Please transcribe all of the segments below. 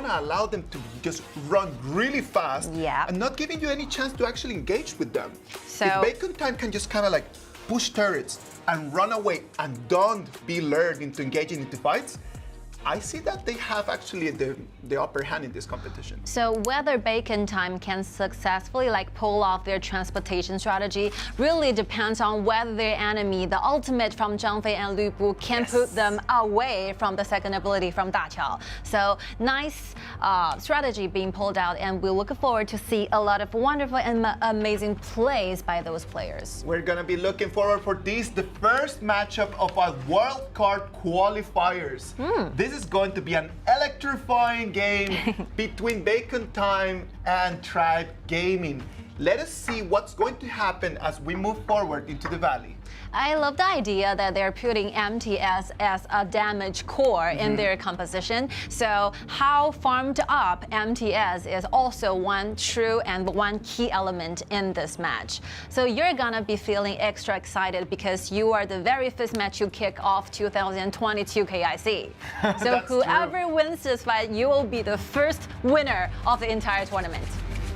to allow them to just run really fast and not giving you any chance to actually engage with them. So if Bacon Time can just kind of like push turrets and run away and don't be lured into engaging into fights, I see that they have actually the upper hand in this competition. So whether Bacon Time can successfully pull off their transportation strategy really depends on whether their enemy, the ultimate from Zhang Fei and Lu Bu, can put them away from the second ability from Da Qiao. So nice strategy being pulled out, and we're looking forward to see a lot of wonderful and amazing plays by those players. We're gonna be looking forward for this, the first matchup of our wild card qualifiers. This is going to be an electrifying game between Bacon Time and Tribe Gaming. Let us see what's going to happen as we move forward into the valley. I love the idea that they're putting MTS as a damage core in their composition. So how farmed up MTS is also one true and one key element in this match. So you're gonna be feeling extra excited because you are the very first match you kick off 2022 KIC. So whoever wins this fight, you will be the first winner of the entire tournament.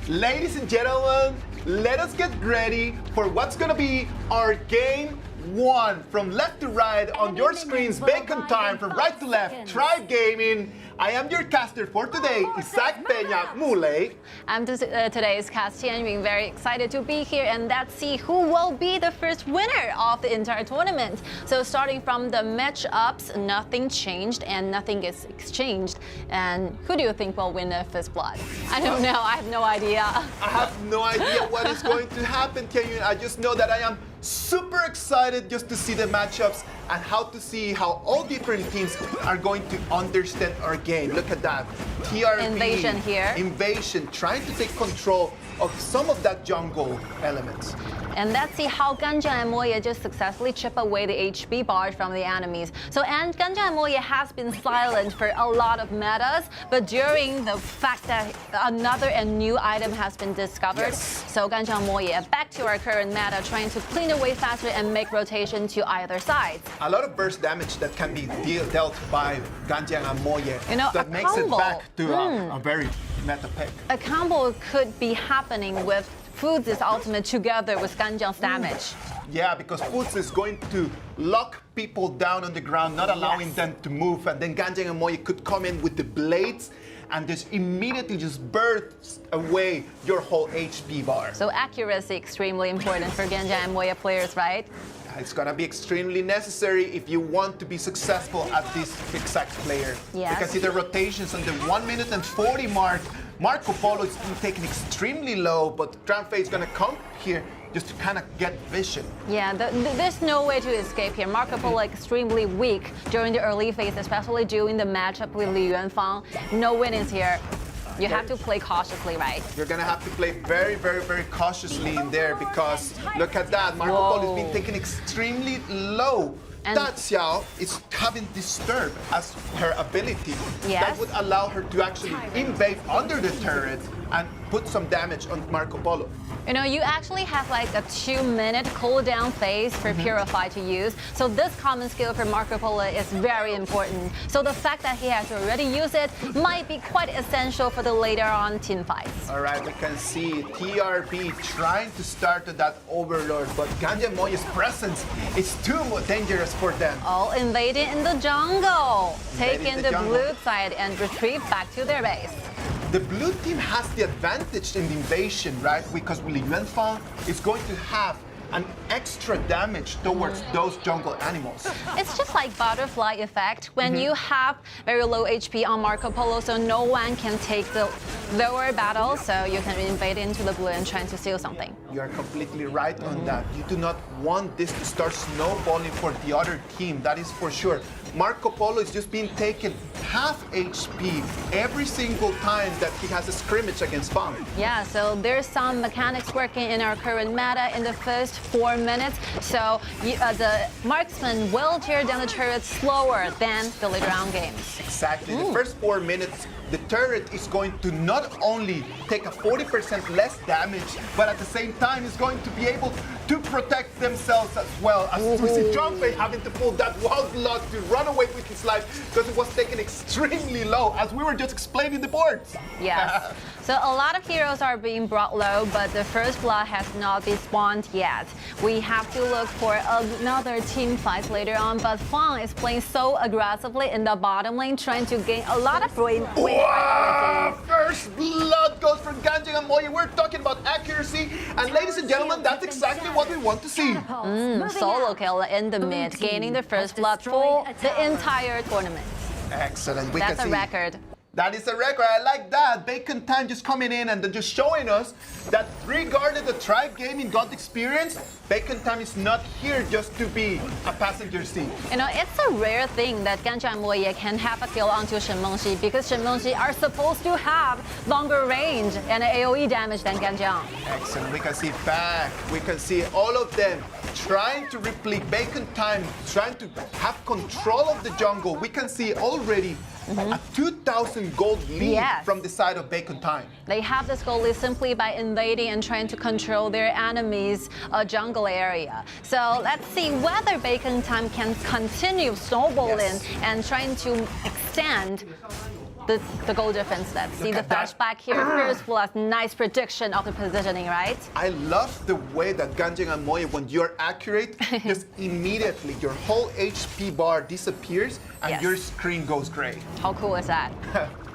Ladies and gentlemen, let us get ready for what's gonna be our game one. From left to right on your screens, Bacon Time. From right to left, Tribe Gaming. I am your caster for today, Isaac Peña Muley. I'm today's cast Tian, very excited to be here, and let's see who will be the first winner of the entire tournament. So starting from the matchups, nothing changed and nothing is exchanged. And who do you think will win the first blood? I don't know, I have no idea. I have no idea what is going to happen, Tian. I just know that I am super excited just to see the matchups and how to see how all different teams are going to understand our game. Look at that. TRB. Invasion here. Invasion, trying to take control of some of that jungle elements. And let's see how Ganjiang and Moye just successfully chip away the HP bars from the enemies. So and Ganjiang and Moye has been silent for a lot of metas, but during the fact that another and new item has been discovered, so Ganjiang and Moye back to our current meta, trying to clean away faster and make rotation to either side. A lot of burst damage that can be dealt by Ganjiang and Moye. You know, that makes it back to a very meta pick. A combo could be happening with Foods' ultimate together with Ganjiang's damage. Yeah, because Foods is going to lock people down on the ground, not allowing them to move, and then Ganjiang and Moye could come in with the blades and just immediately just burst away your whole HP bar. So accuracy extremely important for Ganjiang and Moye players, right? It's gonna be extremely necessary if you want to be successful at this exact player. Yes. You can see the rotations on the 1 minute and 40 mark. Marco Polo is taken extremely low, but Zhang Fei is gonna come here just to kind of get vision. Yeah, there's no way to escape here. Marco Polo extremely weak during the early phase, especially during the matchup with Li Yuanfang. No winnings here. You have to play cautiously, right? You're gonna have to play very, very, very cautiously in there because look at that. Marco Polo is being taken extremely low. And that Xiao is having Disturb as her ability. That would allow her to actually invade under the turret and put some damage on Marco Polo. You know, you actually have like a 2-minute cooldown phase for Purify to use. So this common skill for Marco Polo is very important. So the fact that he has already used it might be quite essential for the later on team fights. All right, we can see TRB trying to start that Overlord, but Ganjiang Moye's presence is too dangerous for them. All invading in the jungle. Invading Taking the the jungle. blue side and retrieve back to their base. The blue team has the advantage in the invasion, right? Because Li Yuanfang is going to have an extra damage towards those jungle animals. It's just like butterfly effect when you have very low HP on Marco Polo, so no one can take the lower battle, so you can invade into the blue and try to steal something. You are completely right on that. You do not want this to start snowballing for the other team, that is for sure. Marco Polo is just being taken half HP every single time that he has a scrimmage against Fang. Yeah, so there's some mechanics working in our current meta in the first 4 minutes. So the marksman will tear down the turret slower than the later round games. Exactly. The first 4 minutes, the turret is going to not only take a 40% less damage, but at the same time is going to be able to protect themselves as well. As we see Junpei having to pull that wild blood to run away with his life because it was taken extremely low, as we were just explaining the boards. Yes. So a lot of heroes are being brought low, but the first blood has not been spawned yet. We have to look for another team fight later on, but Fang is playing so aggressively in the bottom lane, trying to gain a lot of wave priority. First blood goes for Ganjing and Moye. We're talking about accuracy, and ladies and gentlemen, that's exactly what we want to see. Solo kill in the mid, gaining the first blood for the entire tournament. Excellent. That's a record. That is a record. I like that. Bacon Time just coming in and then just showing us that regarding the Tribe Gaming God experience, Bacon Time is not here just to be a passenger seat. You know, it's a rare thing that Ganjang and Moye can have a kill onto Shen Mengxi because Shen Mengxi are supposed to have longer range and AoE damage than Ganjang. Excellent. We can see back. We can see all of them trying to replete Bacon Time, trying to have control of the jungle. We can see already a 2,000 gold lead from the side of Bacon Time. They have this goal lead simply by invading and trying to control their enemies' jungle area. So let's see whether Bacon Time can continue snowballing and trying to extend the goal difference. Let's see the flashback here. First blood, nice prediction of the positioning, right? I love the way that Ganjing and Moye, when you're accurate, just immediately your whole HP bar disappears and your screen goes gray. How cool is that?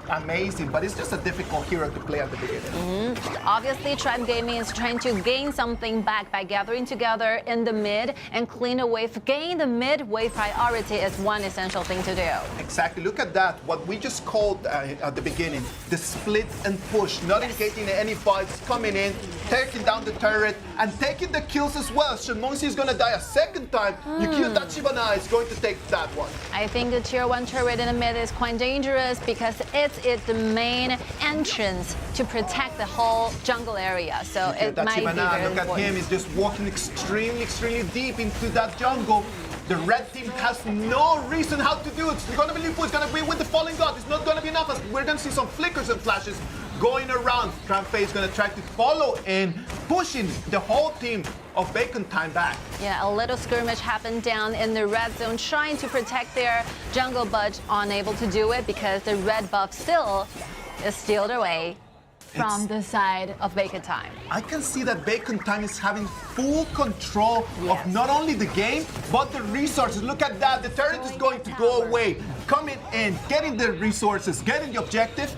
Amazing, but it's just a difficult hero to play at the beginning. Obviously, Tribe Gaming is trying to gain something back by gathering together in the mid and clean a wave. Gain the mid wave priority is one essential thing to do. Exactly. Look at that. What we just called at the beginning, the split and push, not engaging in any fights, coming in, taking down the turret, and taking the kills as well. Shen Mengxi is going to die a second time. Yukio Tachibana is going to take that one. I think the tier 1 turret in the mid is quite dangerous because it's the main entrance to protect the whole jungle area. So it might be very important. Look at him, he's just walking extremely deep into that jungle. The red team has no reason how to do it. It's going to be Lifu, it's going to be with the Fallen God. It's not going to be enough. We're going to see some flickers and flashes going around. Junpei is going to try to follow in, pushing the whole team of Bacon Time back. Yeah, a little skirmish happened down in the red zone, trying to protect their jungle, but unable to do it because the red buff still is stealed away from the side of Bacon Time. I can see that Bacon Time is having full control of not only the game, but the resources. Look at that, the turret is going to go away, coming in, getting the resources, getting the objective,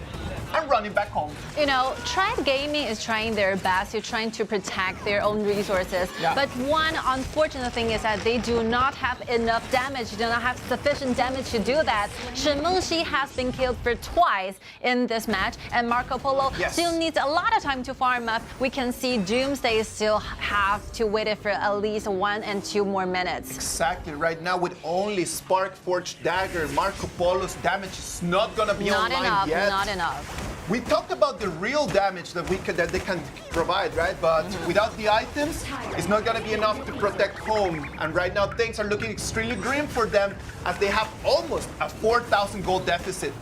and running back home. You know, Tribe Gaming is trying their best. They're trying to protect their own resources. But one unfortunate thing is that they do not have enough damage, do not have sufficient damage to do that. Shen Mengxi has been killed for twice in this match, and Marco Polo still needs a lot of time to farm up. We can see Doomsday still have to wait for at least 1 and 2 more minutes. Exactly. Right now, with only Spark Forged Dagger, Marco Polo's damage is not going to be online yet. Not enough. We talked about the real damage that they can provide, right? But without the items, it's not going to be enough to protect home. And right now, things are looking extremely grim for them as they have almost a 4,000 gold deficit.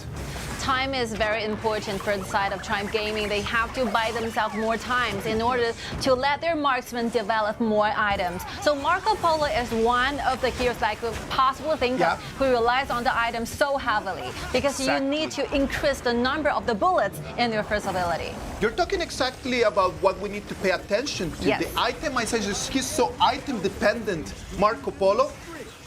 Time is very important for the side of Tribe Gaming. They have to buy themselves more times in order to let their marksmen develop more items. So Marco Polo is one of the heroes that I could possibly think of who relies on the items so heavily because you need to increase the number of the bullets in your first ability. You're talking exactly about what we need to pay attention to. The item, I say, he's so item dependent, Marco Polo,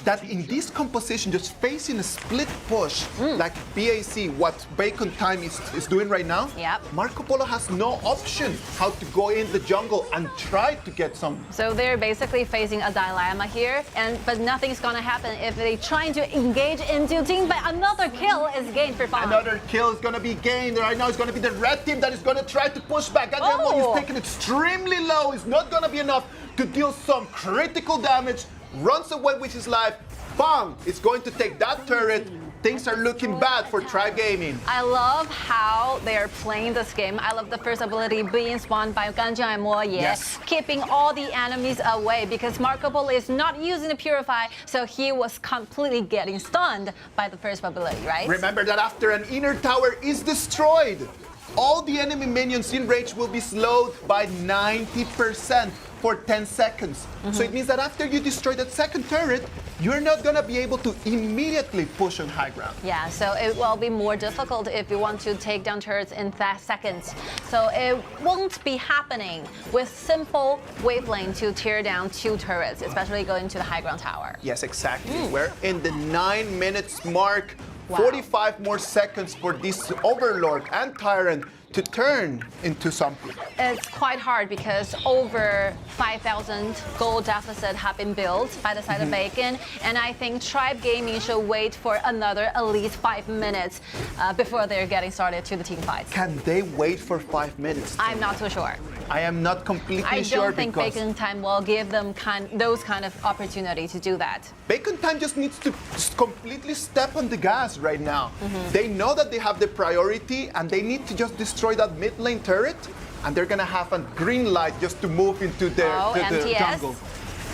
that in this composition, just facing a split push, like BAC, what Bacon Time is doing right now, Marco Polo has no option how to go in the jungle and try to get some. So they're basically facing a dilemma here, but nothing's gonna happen if they try to engage into team, but another kill is gained for fun. Another kill is gonna be gained. Right now it's gonna be the red team that is gonna try to push back. Ganjang is taking extremely low. It's not gonna be enough to deal some critical damage. Runs away with his life. Bang! It's going to take that turret. Things are looking bad for Tribe Gaming. I love how they are playing this game. I love the first ability being spawned by Ganjang and Moye, keeping all the enemies away because Marco Polo is not using the Purify, so he was completely getting stunned by the first ability, right? Remember that after an inner tower is destroyed, all the enemy minions in range will be slowed by 90%. for 10 seconds. So it means that after you destroy that second turret, you're not gonna be able to immediately push on high ground. Yeah, so it will be more difficult if you want to take down turrets in seconds. So it won't be happening with simple wavelength to tear down 2 turrets, especially going to the high ground tower. Yes, exactly. We're in the 9 minutes mark. Wow. 45 more seconds for this Overlord and Tyrant to turn into something. It's quite hard because over 5,000 gold deficit have been built by the side of Bacon, and I think Tribe Gaming should wait for another at least 5 minutes before they're getting started to the team fights. Can they wait for 5 minutes? I'm not so sure. I am not completely I sure don't think because Bacon Time will give them those kind of opportunity to do that. Bacon Time just needs to just completely step on the gas right now. They know that they have the priority and they need to just destroy that mid lane turret, and they're gonna have a green light just to move into their the MTS. jungle.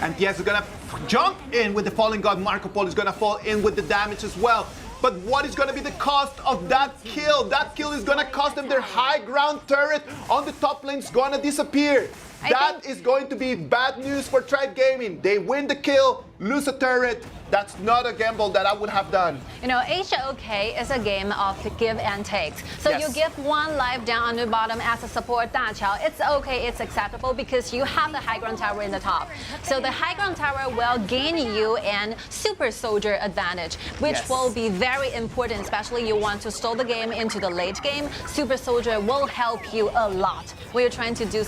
And yes, they're gonna jump in with the Fallen God. Marco Polo is gonna fall in with the damage as well. But what is gonna be the cost of that kill? That kill is gonna cost them their high ground turret on the top lane is gonna disappear. That is going to be bad news for Tribe Gaming. They win the kill, lose a turret. That's not a gamble that I would have done. You know, HOK is a game of give and takes. So Yes. you give 1 life down on the bottom as a support Dachao. It's okay, it's acceptable because you have the high ground tower in the top. So the high ground tower will gain you an super soldier advantage, which Yes. will be very important, especially you want to stall the game into the late game. Super soldier will help you a lot when you're trying to do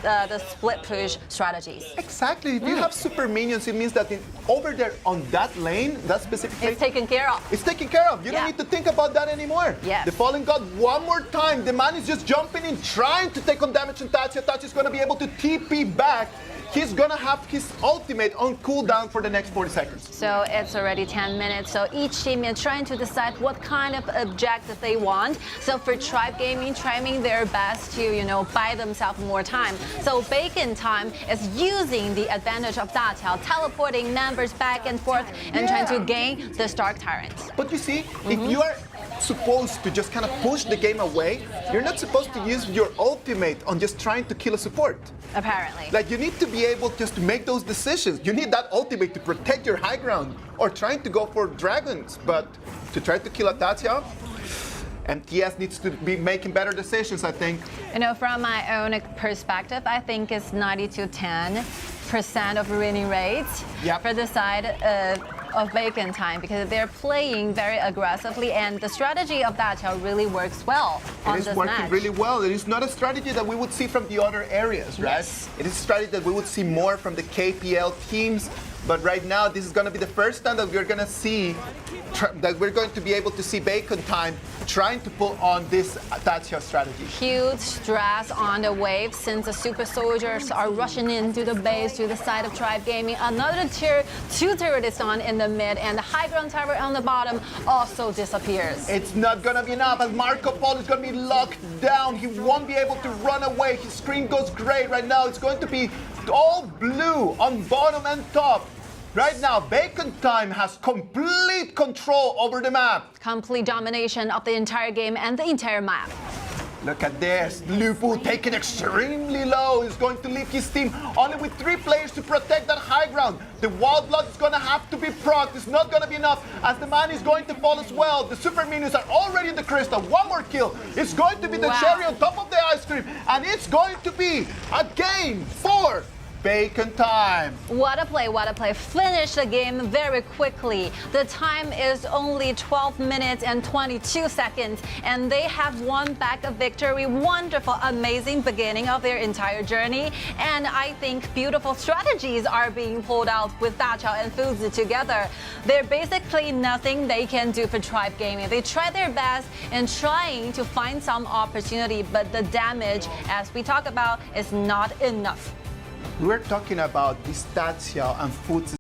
the split push strategies. Exactly. If you have super minions, it means that over there on that lane, that specific lane, It's taken care of. it's taken care of. You don't Yeah. need to think about that anymore. Yes. The Fallen God one more time. The man is just jumping in, trying to take on damage on Tatcha. Tatcha is going to be able to TP back. He's going to have his ultimate on cooldown for the next 40 seconds. So it's already 10 minutes. So each team is trying to decide what kind of objective they want. So for Tribe Gaming, trying their best to, buy themselves more time. So Bacon Time is using the advantage of Dachao, teleporting members back and forth and trying to gain the Stark Tyrant. But you see, if you are supposed to just kind of push the game away, you're not supposed to use your ultimate on just trying to kill a support. Apparently. Like, you need to be able just to make those decisions. You need that ultimate to protect your high ground or trying to go for dragons. But to try to kill a Tatya, MTS needs to be making better decisions, I think. From my own perspective, I think it's 90 to 10% of winning rates for the side of Bacon Time because they're playing very aggressively and the strategy of Dachao really works well on this match. It is working really well. It is not a strategy that we would see from the other areas, right? Yes. It is a strategy that we would see more from the KPL teams. But right now, this is going to be the first time that we're going to see that we're going to be able to see Bacon Time trying to pull on this Tatcha strategy. Huge stress on the wave since the super soldiers are rushing into the base to the side of Tribe Gaming. Another tier 2 turret is on in the mid and the high ground tower on the bottom also disappears. It's not going to be enough as Marco Polo is going to be locked down. He won't be able to run away. His screen goes gray right now. It's going to be all blue on bottom and top. Right now, Bacon Time has complete control over the map. Complete domination of the entire game and the entire map. Look at this. Lupu taken extremely low. He's going to leave his team only with 3 players to protect that high ground. The Wild Blood is going to have to be procced. It's not going to be enough as the man is going to fall as well. The Super Minions are already in the crystal. One more kill. It's going to be the cherry on top of the ice cream. And it's going to be a game for Bacon Time. What a play, what a play. Finish the game very quickly. The time is only 12 minutes and 22 seconds, and they have won back a victory. Wonderful, amazing beginning of their entire journey. And I think beautiful strategies are being pulled out with Dachao and Fuzi together. There's basically nothing they can do for Tribe Gaming. They try their best in trying to find some opportunity, but the damage, as we talk about, is not enough. We're talking about this Tatsia and Fuzi